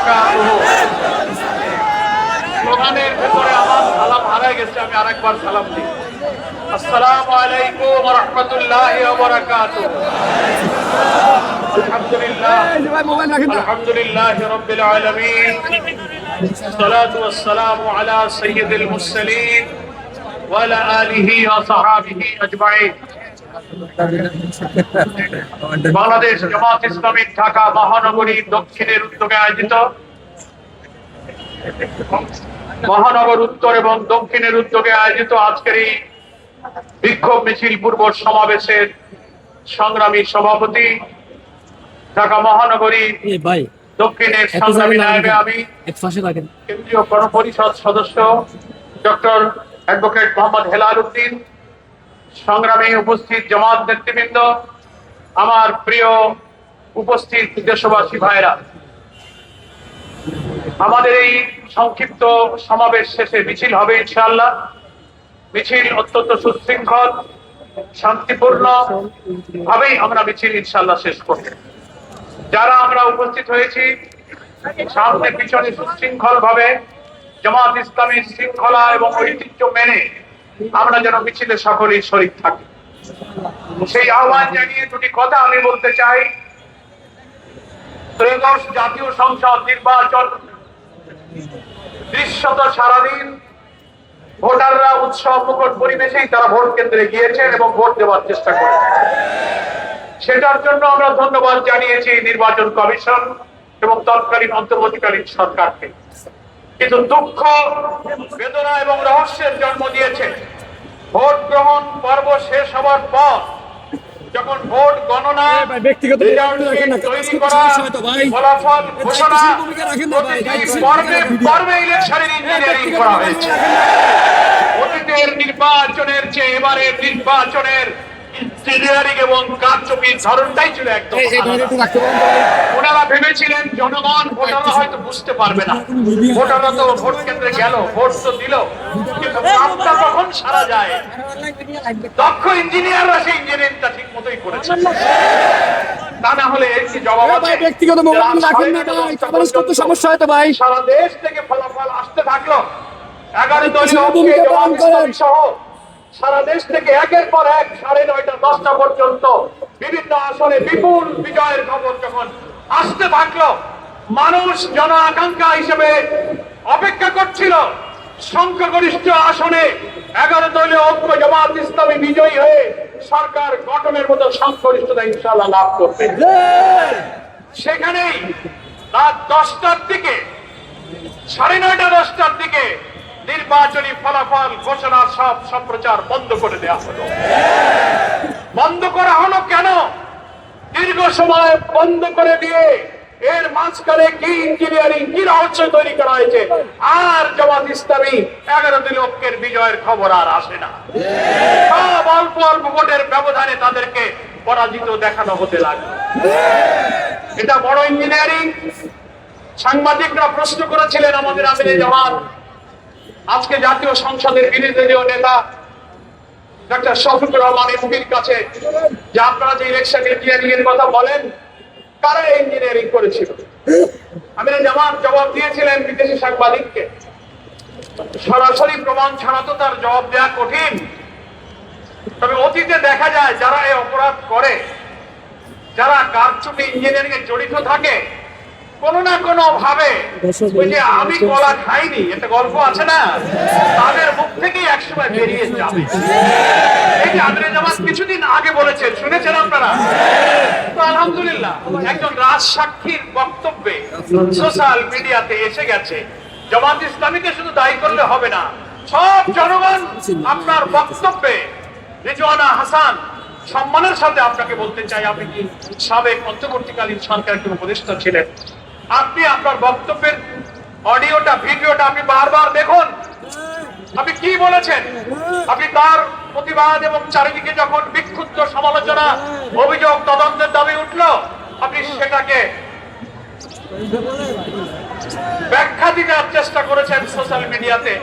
বারাকাতুহু। স্লোগানের ভেতরে আমার সালাম হারায় গেছে, আমি আরেকবার সালাম দিই। আসসালামু আলাইকুম ওয়া রাহমাতুল্লাহি ওয়া বারাকাতুহু। আলহামদুলিল্লাহি রাব্বিল আলামিন। الصلاة والسلام على سيد المرسلين وعلى آله وصحابه أجمعين। বাংলাদেশ জামাত ইসলামী ঢাকা মহানগরী দক্ষিণের উদ্যোগে আয়োজিত মহানগর উত্তর এবং দক্ষিণের উদ্যোগে আয়োজিত আজকের এই বিক্ষোভ মিছিল পূর্ব সমাবেশের সংগ্রামী সভাপতি, ঢাকা মহানগরী দক্ষিণের সংগ্রামী নায়েবে আমি কেন্দ্রীয় গণপরিষদ সদস্য ডক্টর অ্যাডভোকেট মোহাম্মদ হেলাল উদ্দিন, সংগ্রামী উপস্থিত জামাত নেতৃবৃন্দ, আমার প্রিয় উপস্থিত দেশবাসী ভাইরা, আমাদের এই সংক্ষিপ্ত সমাবেশ শেষে মিছিল হবে ইনশাআল্লাহ। মিছিল অত্যন্ত সুশৃঙ্খল, শান্তিপূর্ণ ভাবেই আমরা মিছিল ইনশাআল্লাহ শেষ করব। যারা আমরা উপস্থিত হয়েছি সামনে পিছনে সুশৃঙ্খল ভাবে জামাত ইসলামীর শৃঙ্খলা এবং ঐতিহ্য মেনে আমরা যেন মিছিলে সকলেই শরীক থাকি, সেই আহ্বান জানিয়ে দুটি কথা আমি বলতে চাই। ত্রয়োদশ জাতীয় সংসদ নির্বাচন দৃশ্যত সারাদিন ভোটাররা উৎসব মুখর পরিবেশেই তারা ভোট কেন্দ্রে গিয়েছেন এবং ভোট দেওয়ার চেষ্টা করেছেন। সেটার জন্য আমরা ধন্যবাদ জানিয়েছি নির্বাচন কমিশন এবং তৎকালীন অন্তর্বর্তীকালীন সরকারকে। কিন্তু দুঃখ, বেদনা এবং রহস্যের জন্ম দিয়েছে ভোট গ্রহণ পর্ব শেষ হওয়ার পর যখন ভোট গণনা, তৈরি করা, ফলাফল ঘোষণা, পর্বে ইলেকশনের ইঞ্জিনিয়ারিং করা হয়েছে। অতীতের নির্বাচনের চেয়ে এবারের নির্বাচনের ইঞ্জিনিয়ারিং এবং কারচুপির ধরনটাই ছিল একদম। ওনারা ভেবেছিলেন জনগণ, ভোটাররা হয়তো বুঝতে পারবে না, ভোটাররা তো ভোট কেন্দ্রে গেল, ভোট তো দিল, কিন্তু কাজটা কখন সারা যায় দক্ষ ইঞ্জিনিয়াররা সেই ইঞ্জিনিয়ারিংটা ঠিক মতোই করেছে। তা না হলে কি জবাব আছে? ব্যক্তিগত মোবাইল রাখেন না ভাই, কভারেজ করতে সমস্যা হয় তো ভাই। সারা দেশ থেকে ফলাফল আসতে থাকলো, 11 দলীয় সহ সারা দেশ থেকে একের পর এক 9:30 10টা পর্যন্ত বিভিন্ন আসনে বিপুল বিজয়ের খবর যখন আসতে থাকলো, মানুষ জন আকাঙ্ক্ষা হিসেবে অপেক্ষা করছিল সংখ্যাগরিষ্ঠ আসনে 11 দলীয় ঐক্য জামাত ইসলামী বিজয়ী হয়ে সরকার গঠনের মতো সংখ্যাগরিষ্ঠতা ইনশাআল্লাহ লাভ করবে। সেখানেই রাত 10টার দিকে, 9:30 10টার দিকে নির্বাচনী ফলাফল ঘোষণা সব সম্প্রচার বন্ধ করে দেওয়া হলো। বন্ধ করা হলো কেন? দীর্ঘ সময় বন্ধ করে দিয়ে এর মাঝখানে কি ইঞ্জিনিয়ারিং, কি রহস্য তৈরি করা হয়েছে, আর জামাত ইসলামী 11 দলীয় ঐক্যের বিজয়ের খবর আর আসে না। সব অল্প অল্প ভোটের ব্যবধানে তাদেরকে পরাজিত দেখানো হতে লাগলো। এটা বড় ইঞ্জিনিয়ারিং। সাংবাদিকরা প্রশ্ন করেছিলেন আমাদের আমিরে জামাত, আজকে জাতীয় সংসদের বিরোধী দলীয় নেতা ডক্টর শফিকুর রহমান এমপির কাছে, যে আপনারা যে ইলেকশন ইঞ্জিনিয়ারিং এর কথা বলেন, কারা ইঞ্জিনিয়ারিং করেছিল? আমিরে জামাত জবাব দিয়েছিলেন বিদেশি সাংবাদিককে। সরাসরি প্রমাণ ছাড়া তো তার জবাব দেওয়া কঠিন। তবে অতীতে দেখা যায় যারা এই অপরাধ করে, যারা কারচুপি ইঞ্জিনিয়ারিং এ জড়িত থাকে, কোন না কোন ভাবে ওই যে আমি কলা খাইনি একটা গল্প আছে না, তাদের মুখ থেকেই একসময় বেরিয়ে যাবে। এই যে আমিরে জামাত কিছুদিন আগে বলেছেন, শুনেছেন আপনারা তো? আলহামদুলিল্লাহ, একজন রাজ সাক্ষীর বক্তব্যে সোশ্যাল মিডিয়াতে এসে গেছে। জামাত ইসলামীকে শুধু দায়ী করলে হবে না, সব জনগণ আপনার বক্তব্যে। রিজওয়ানা হাসান, সম্মানের সাথে আপনাকে বলতে চাই, আপনি কি সাবেক অন্তর্বর্তীকালীন সরকারের একজন উপদেষ্টা ছিলেন, আপনি আপনার বক্তব্যের অডিওটা, ভিডিওটা আপনি বারবার দেখুন। আপনি কি বলেছেন? আপনি তার প্রতিবাদ এবং চারিদিকে যখন বিক্ষুব্ধ সমালোচনা, অভিযোগ, তদন্তের দাবি উঠলো, আপনি সেটাকে ব্যাখ্যা দিতে চেষ্টা করেছেন সোশ্যাল মিডিয়াতে,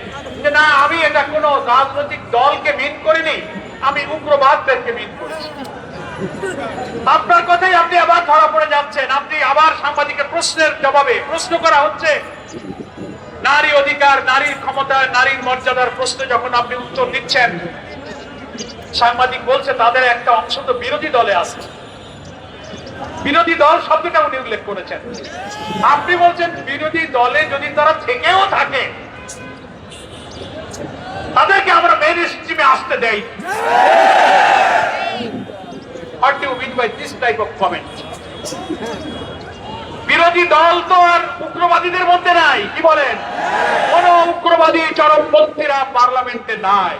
যে না, আমি এটা কোনো রাজনৈতিক দলকে মিন করিনি, আমি উগ্রবাদদেরকে মিন করেছি। আপনার কথাই আপনি আবার ধরা পড়ে যাচ্ছেন, আপনি আবার সাংবাদিকের প্রশ্নের জবাবে প্রশ্ন করা হচ্ছে নারী অধিকার, নারীর ক্ষমতা, নারীর মর্যাদার প্রশ্নে যখন আপনি উত্তর দিচ্ছেন, সাংবাদিক বলছে তাদের একটা অংশ তো বিরোধী দলে আছে। বিরোধী দল শব্দটা উনি উল্লেখ করেছেন। আপনি বলছেন বিরোধী দলে যদি তারা থেকেও থাকে তাদেরকে আমরা মেইন স্ট্রিমে আসতে দেই। What do you mean by this type of comment? বিরোধী দল তো আর উগ্রবাদীদের মধ্যে নাই, কি বলেন? কোন উগ্রবাদী চরমপন্থীরা পার্লামেন্টে নাই।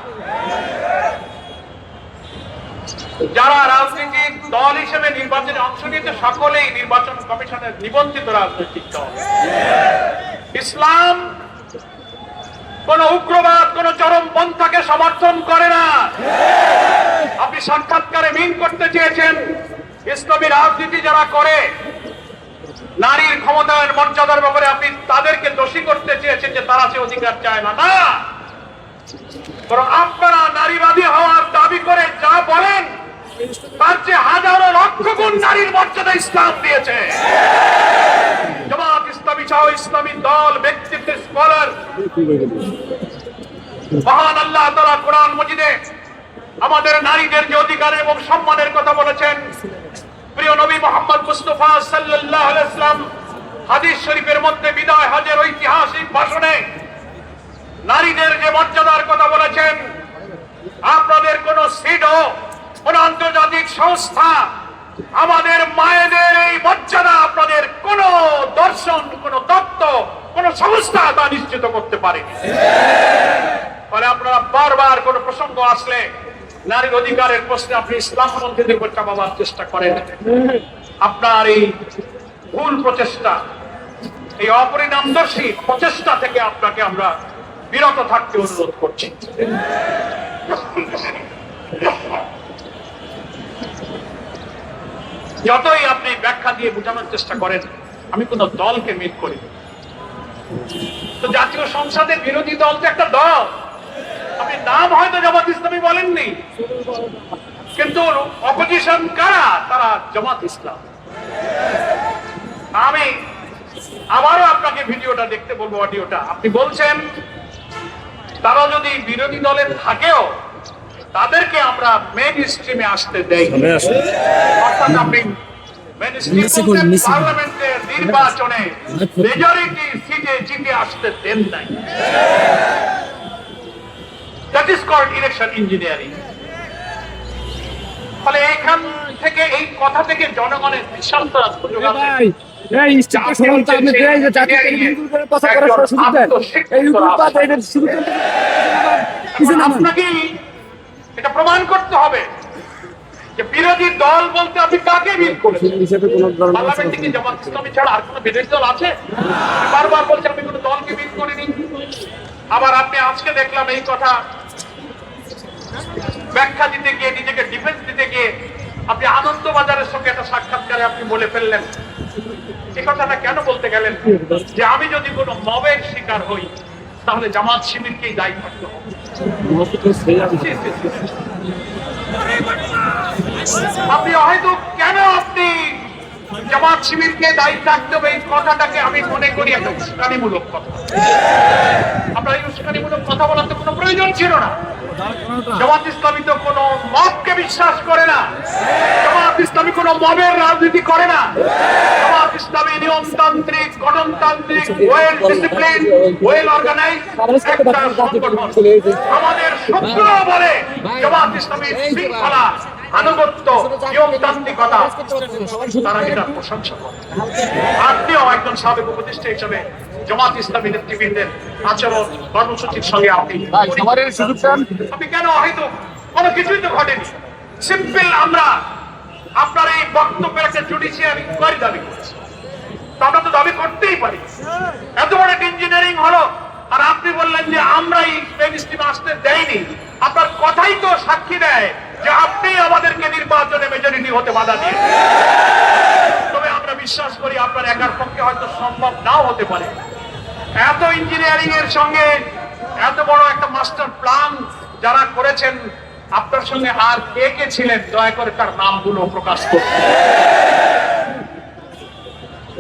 যারা রাজনৈতিক দল হিসেবে নির্বাচনে অংশ নিতে সকলেই নির্বাচন কমিশনের নিবন্ধিত রাজনৈতিক দল। ইসলাম কোন উগ্রবাদ, কোন চরমপন্থাকে সমর্থন করে না। আপনি সাক্ষাৎকারে মিন করতে চেয়েছেন ইসলামী রাজনীতি যারা করে, নারীর ক্ষমতার মর্যাদার ব্যাপারে আপনি তাদেরকে দোষী করতে চেয়েছেন যে তারা সে অধিকার চায় না। না, বরং আপনারা নারীবাদী হওয়ার দাবি করে যা বলেন তার চেয়ে হাজারো লক্ষ গুণ নারীর মর্যাদা ইসলাম দিয়েছে। জামাত ইসলামী সহ ইসলামী দল, ব্যক্তিত্ব, স্কলার, মহান আল্লাহ তাআলা কোরআন মাজিদে আমাদের নারীদের যে অধিকার এবং সম্মানের কথা বলেছেন, প্রিয় নবী মুহাম্মদ মুস্তাফা সাল্লাল্লাহু আলাইহি ওয়াসাল্লাম হাদিস শরীফের মধ্যে বিদায় হজের ঐতিহাসিক ভাষণে নারীদের যে মর্যাদার কথা বলেছেন, আপনাদের কোন সিডও, কোন আন্তর্জাতিক সংস্থা আমাদের মায়েদের এই মর্যাদা, আপনাদের কোন দর্শন, কোন তত্ত্ব, কোন সংস্থা তা নিশ্চিত করতে পারেনি। ফলে আপনারা বারবার কোন প্রসঙ্গ আসলে নারীর অধিকারের প্রশ্নে আপনি ইসলামপন্থীদের উপর চাপাবার চেষ্টা করেন। আপনার এই ভুল প্রচেষ্টা, এই অপরিণামদর্শী প্রচেষ্টা থেকে আপনাকে আমরা বিরত থাকতে অনুরোধ করছি। যতই আপনি ব্যাখ্যা দিয়ে বোঝানোর চেষ্টা করেন আমি কোন দলকে মিট করি, তো জাতীয় সংসদে বিরোধী দল তো একটা দল। আপনি নাম হয়তো জামাত ইসলামী বলেননি, কিন্তু অপোজিশন কারা? তারা জামাত ইসলাম। আমি আবারও আপনাকে ভিডিওটা দেখতে বলবো, অডিওটা। আপনি বলছেন তারা যদি বিরোধী দলে থাকেও তাদেরকে আমরা মেইন স্ট্রিমে আসতে দেই। অর্থাৎ আপনি পার্লামেন্টের নির্বাচনে মেজরিটি সিটে জিতে আসতে দেন নাই। That is called election engineering. ফলে এইখান থেকে, এই কথা থেকে জনগণের বিশাল আপনাকে এটা প্রমাণ করতে হবে যে বিরোধী দল বলতে আপনি কাকে মিল করেছেন। পার্লামেন্টে কি জামাত ইসলামী ছাড়া আর কোন বিরোধী দল আছে? বারবার বলছে আমি কোন দলকে মিল করিনি। আবার আপনি আজকে দেখলাম এই কথা ব্যাখ্যা দিতে গিয়ে, নিজেকে ডিফেন্স দিতে গিয়ে আপনি আনন্দবাজারের সঙ্গে একটা সাক্ষাৎকারে আপনি বলে ফেললেন। এই কথাটা কেন বলতে গেলেন যে আমি যদি কোনো মবের শিকার হই তাহলে জামাত শিবিরকেই দায়ী থাকতে হবে? আপনি হয়তো কেন আপনি জামাত শিবিরকে দায়ী থাকতে হবে এই কথাটাকে আমি মনে করি একটা উস্কানিমূলক কথা। আপনার এই উস্কানিমূলক কথা বলার তো কোনো প্রয়োজন ছিল না। জামাত ইসলামী তো কোনো মতকে বিশ্বাস করে না। জামাত ইসলামী কোনো মবের রাজনীতি করে না। জামাত ইসলামী নিয়মতান্ত্রিক, গঠনতান্ত্রিক, ওয়েল ডিসিপ্লিন, ওয়েল অর্গানাইজড একটা সংগঠন। আমাদের শত্রু বলে জামাত ইসলামীর শৃঙ্খলা, আনুগত্য, নিয়মতান্ত্রিকতা, তারা এটা প্রশংসা করে। আপনিও একজন সাবেক উপদেষ্টা হিসেবে জামাত ইসলামী নেতৃবৃন্দের আচরণ, কর্মসূচির সঙ্গে আপনি কেন হয়তো কোনো কিছুই তো ঘটেনি। সিম্পল আমরা আপনার এই বক্তব্যের একটা জুডিশিয়াল ইনকোয়ারি দাবি করেছি, তো আমরা তো দাবি করতেই পারি। এত বড় ইঞ্জিনিয়ারিং হলো আর আপনি বললেন যে আমরা এই মেইন স্ট্রিমে আসতে দেয়নি। আপনার কথাই তো সাক্ষী দেয় যে আপনি আমাদেরকে নির্বাচনে মেজরিটি হতে বাধা দিয়ে। তবে আমরা বিশ্বাস করি আপনার একার পক্ষে হয়তো সম্ভব নাও হতে পারে। এত ইঞ্জিনিয়ারিং এর সঙ্গে এত বড় একটা মাস্টার প্ল্যান যারা করেছেন, আপনার সঙ্গে আর কে কে ছিলেন দয়া করে তার নামগুলো প্রকাশ করুন।